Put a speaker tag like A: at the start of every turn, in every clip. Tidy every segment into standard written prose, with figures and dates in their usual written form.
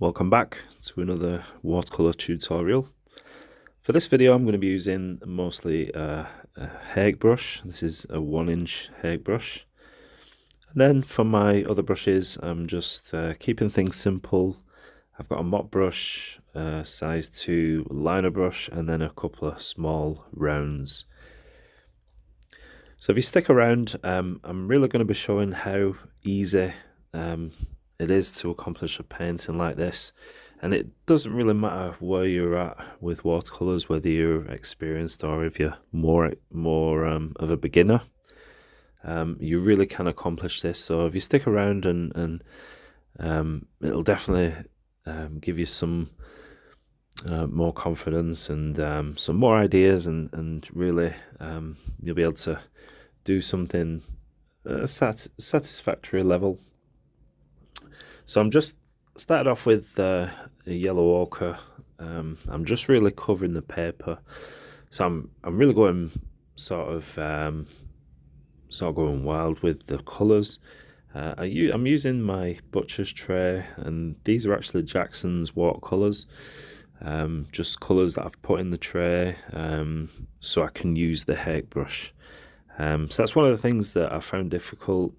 A: Welcome back to another watercolor tutorial. For this video I'm going to be using mostly a hake brush. This is a 1-inch hake brush. And then for my other brushes I'm just keeping things simple. I've got a mop brush, size 2 liner brush, and then a couple of small rounds. So if you stick around, I'm really going to be showing how easy it is to accomplish a painting like this. And it doesn't really matter where you're at with watercolors, whether you're experienced or if you're more of a beginner. You really can accomplish this. So if you stick around, and it'll definitely give you some more confidence and some more ideas, and really you'll be able to do something satisfactory level. So I'm just started off with a yellow ochre. I'm just really covering the paper, so I'm really going sort of going wild with the colours. I'm using my butcher's tray, and these are actually Jackson's watercolors. Just colours that I've put in the tray, so I can use the hake brush. So that's one of the things that I found difficult.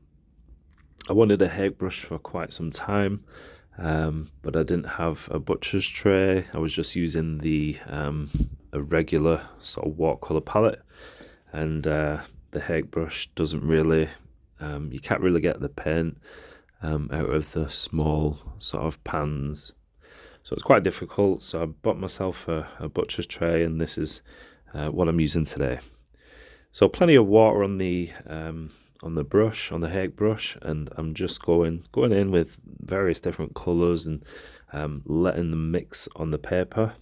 A: I wanted a hake brush for quite some time, but I didn't have a butcher's tray. I was just using a regular sort of watercolor palette, and the hake brush doesn't really, you can't really get the paint out of the small sort of pans. So it's quite difficult. So I bought myself a butcher's tray, and this is what I'm using today. So plenty of water on the brush, on the hake brush, and I'm just going in with various different colours and letting them mix on the paper.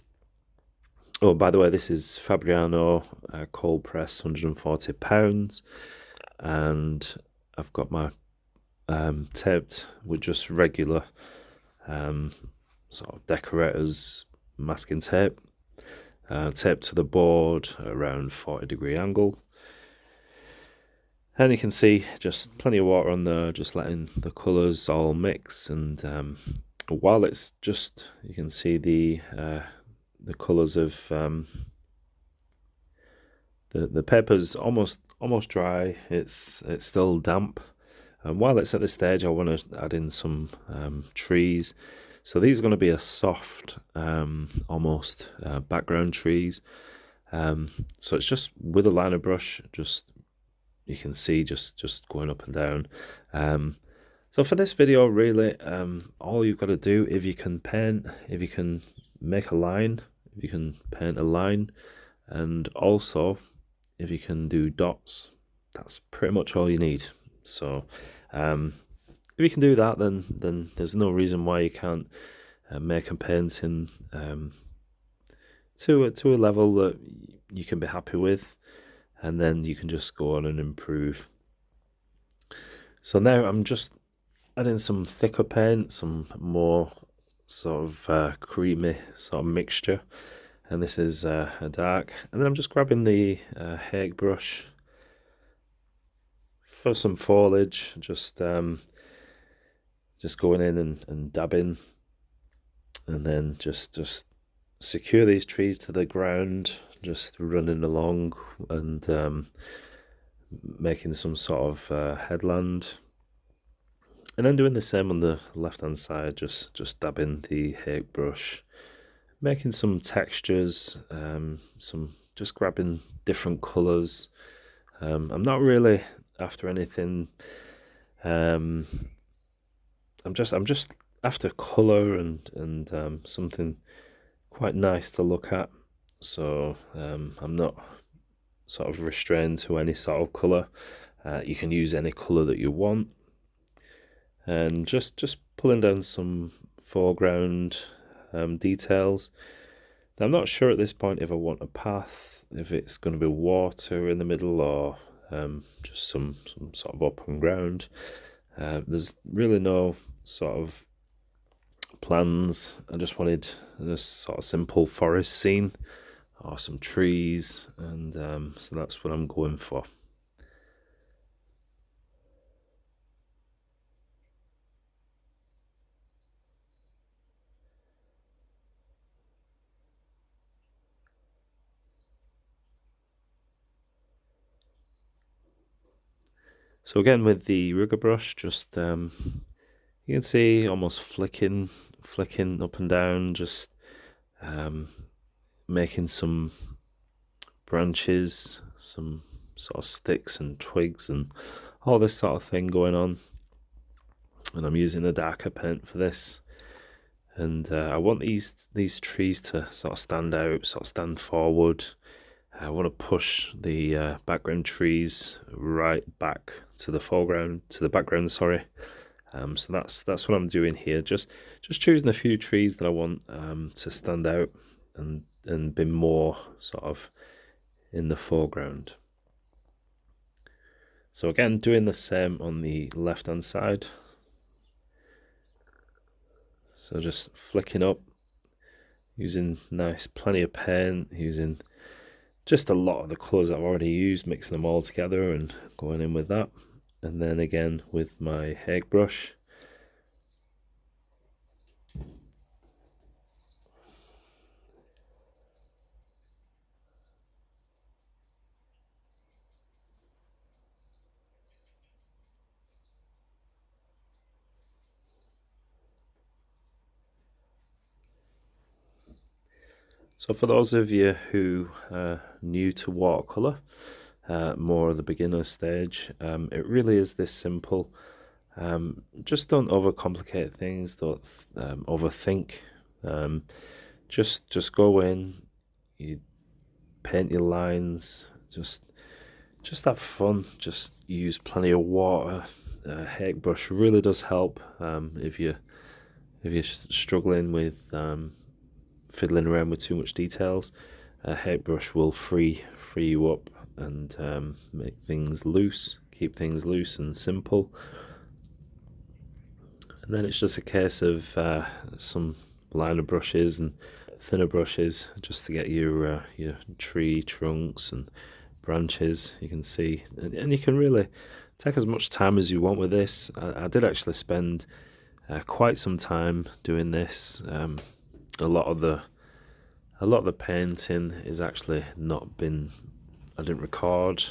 A: Oh, by the way, this is Fabriano cold press, £140, and I've got my taped with just regular sort of decorators masking tape, taped to the board around 40-degree angle. And you can see just plenty of water on there, just letting the colours all mix. And while it's just, you can see the colours of the paper's almost dry. It's still damp. And while it's at this stage, I want to add in some trees. So these are going to be a soft, almost background trees. So it's just with a liner brush, just you can see just going up and down. So for this video, really, all you've got to do, if you can paint, if you can make a line, if you can paint a line, and also if you can do dots, that's pretty much all you need. So if you can do that, then there's no reason why you can't make a painting to a level that you can be happy with, and then you can just go on and improve. So now I'm just adding some thicker paint, some more sort of creamy sort of mixture, and this is a dark. And then I'm just grabbing the hake brush for some foliage, just going in and dabbing, and then just secure these trees to the ground, just running along and making some sort of headland, and then doing the same on the left hand side, just dabbing the hake brush, making some textures, just grabbing different colours. I'm not really after anything. I'm just after colour and something quite nice to look at. So I'm not sort of restrained to any sort of colour. You can use any colour that you want, and just pulling down some foreground details. Now, I'm not sure at this point if I want a path, if it's going to be water in the middle, or just some sort of open ground. There's really no sort of plans. I just wanted this sort of simple forest scene or some trees, and so that's what I'm going for. So again with the rigger brush, just you can see almost flicking up and down, just making some branches, some sort of sticks and twigs and all this sort of thing going on. And I'm using a darker paint for this. And I want these trees to sort of stand out, sort of stand forward. I want to push the background trees right back to the foreground, to the background, sorry. So that's what I'm doing here. Just choosing a few trees that I want to stand out and be more sort of in the foreground. So again, doing the same on the left hand side. So just flicking up, using plenty of paint, using just a lot of the colours I've already used, mixing them all together and going in with that. And then again with my hake brush. So for those of you who are new to watercolor, more of the beginner stage, it really is this simple. Just don't overcomplicate things, don't overthink. Just go in, you paint your lines, just have fun, just use plenty of water. Hake brush really does help if you're struggling with fiddling around with too much details. A hake brush will free you up and make things loose, keep things loose and simple. And then it's just a case of some liner brushes and thinner brushes just to get your tree trunks and branches. You can see, and you can really take as much time as you want with this. I did actually spend quite some time doing this. A lot of the painting is actually not been. I didn't record.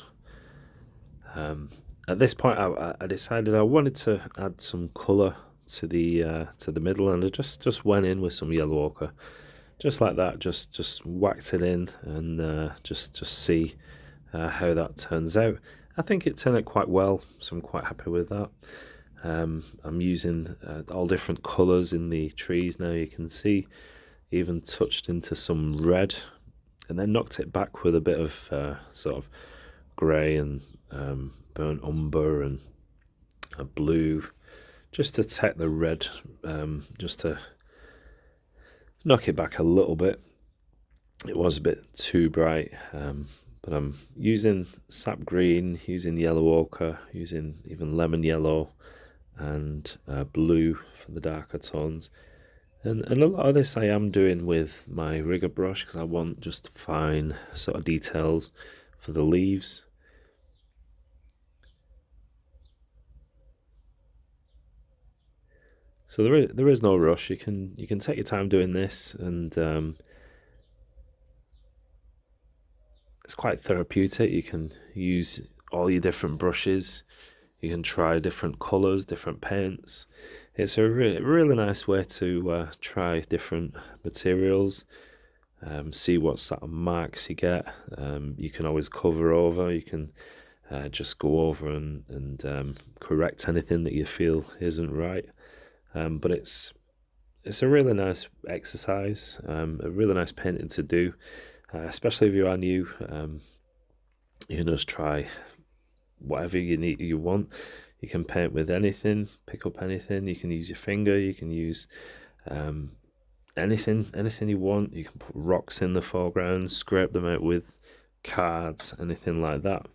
A: At this point, I decided I wanted to add some colour to the middle, and I just went in with some yellow ochre, just like that. Just whacked it in, and just see how that turns out. I think it turned out quite well, so I'm quite happy with that. I'm using all different colours in the trees now. You can see, even touched into some red, and then knocked it back with a bit of sort of grey and burnt umber and a blue, just to take the red, just to knock it back a little bit. It was a bit too bright, but I'm using sap green, using yellow ochre, using even lemon yellow and blue for the darker tones. And a lot of this I am doing with my rigger brush because I want just fine sort of details for the leaves. So there is no rush. You can take your time doing this, and it's quite therapeutic. You can use all your different brushes. You can try different colours, different paints. It's a really nice way to try different materials, see what sort of marks you get. You can always cover over. You can just go over and correct anything that you feel isn't right. But it's a really nice exercise, a really nice painting to do, especially if you are new. You can just try whatever you want. You can paint with anything, pick up anything. You can use your finger. You can use anything you want. You can put rocks in the foreground, scrape them out with cards, anything like that.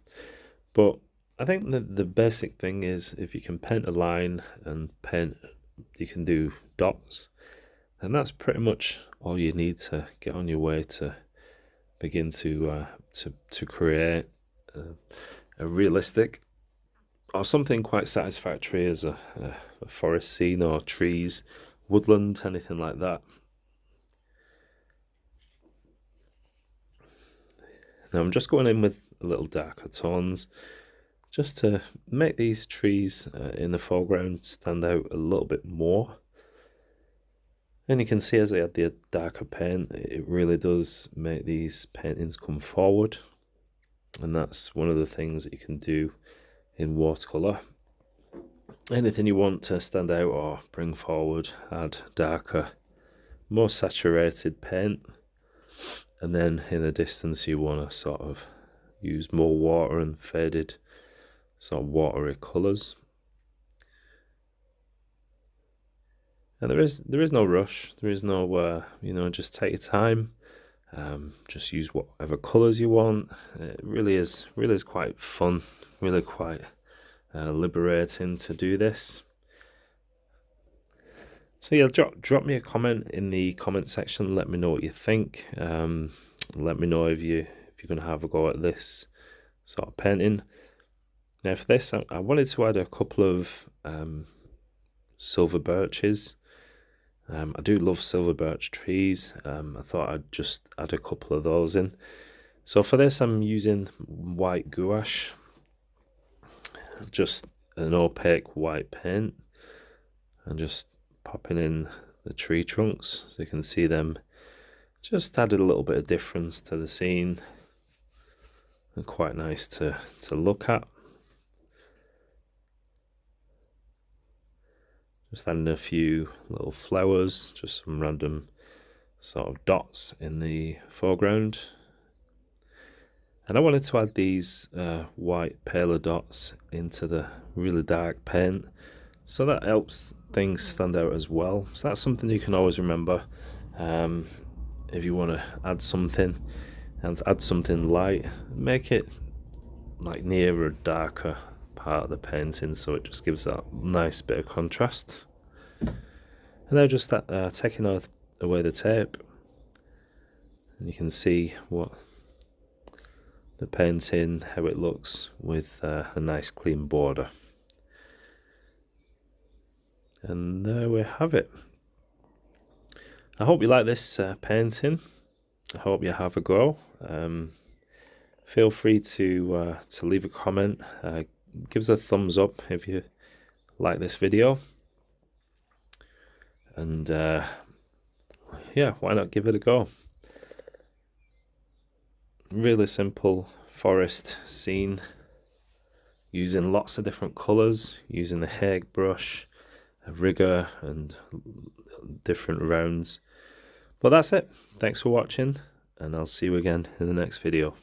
A: But I think that the basic thing is, if you can paint a line and you can do dots, and that's pretty much all you need to get on your way to begin to create a realistic or something quite satisfactory as a forest scene or trees, woodland, anything like that. Now I'm just going in with a little darker tones just to make these trees in the foreground stand out a little bit more. And you can see as I add the darker paint, it really does make these paintings come forward. And that's one of the things that you can do in watercolor. Anything you want to stand out or bring forward, add darker, more saturated paint. And then in the distance you want to sort of use more water and faded sort of watery colours. And there is no rush. There is no you know, just take your time. Just use whatever colours you want. It really is quite fun. Really quite liberating to do this. So yeah, drop me a comment in the comment section. Let me know what you think. Let me know if you're going to have a go at this sort of painting. Now for this, I wanted to add a couple of silver birches. I do love silver birch trees. I thought I'd just add a couple of those in. So for this, I'm using white gouache, just an opaque white paint, and just popping in the tree trunks so you can see them. Just added a little bit of difference to the scene, and quite nice to look at. Just adding a few little flowers, just some random sort of dots in the foreground. And I wanted to add these white paler dots into the really dark paint, so that helps things stand out as well. So that's something you can always remember if you want to add something, and add something light, make it like near a darker part of the painting, so it just gives that nice bit of contrast. And now just taking away the tape, and you can see what the painting, how it looks with a nice clean border. And there we have it. I hope you like this painting. I hope you have a go. Feel free to leave a comment. Give us a thumbs up if you like this video. And yeah, why not give it a go? Really simple forest scene, using lots of different colours, using the hake brush, a rigger and different rounds. But that's it. Thanks for watching, and I'll see you again in the next video.